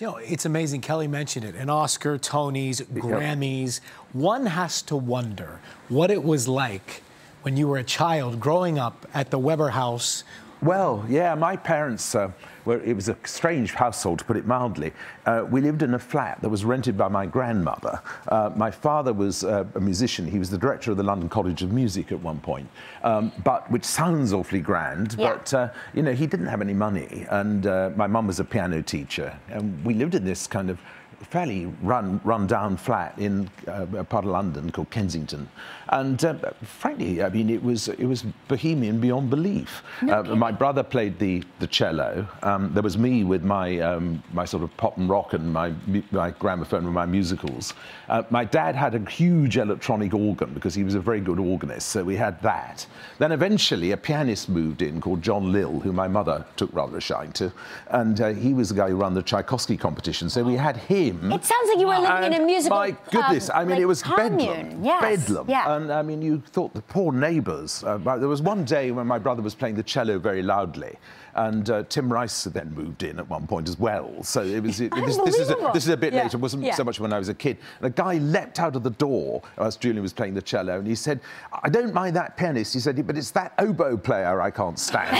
You know, it's amazing. Kelly mentioned it. An Oscar, Tonys, Grammys. One has to wonder what it was like when you were a child growing up at the Webber house. Well, yeah, my parents it was a strange household, to put it mildly. We lived in a flat that was rented by my grandmother. My father was a musician. He was the director of the London College of Music at one point, which sounds awfully grand, but, you know, he didn't have any money. And my mum was a piano teacher. And we lived in this kind of fairly run-down flat in a part of London called Kensington, and frankly, I mean, it was bohemian beyond belief. My brother played the cello. There was me with my my sort of pop and rock and my gramophone and my musicals. My dad had a huge electronic organ because he was a very good organist, so we had that. Then eventually a pianist moved in called John Lill, who my mother took rather a shine to, and he was the guy who ran the Tchaikovsky competition, so we had him. It sounds like you were living in a musical my goodness, I mean, like it was commune. bedlam. Yes. Bedlam. Yeah. And I mean, you thought the poor neighbours. There was one day when my brother was playing the cello very loudly, and Tim Rice then moved in at one point as well. So it was. This is a bit later. It wasn't so much when I was a kid. And a guy leapt out of the door as Julian was playing the cello, and he said, "I don't mind that pianist." He said, "But it's that oboe player I can't stand."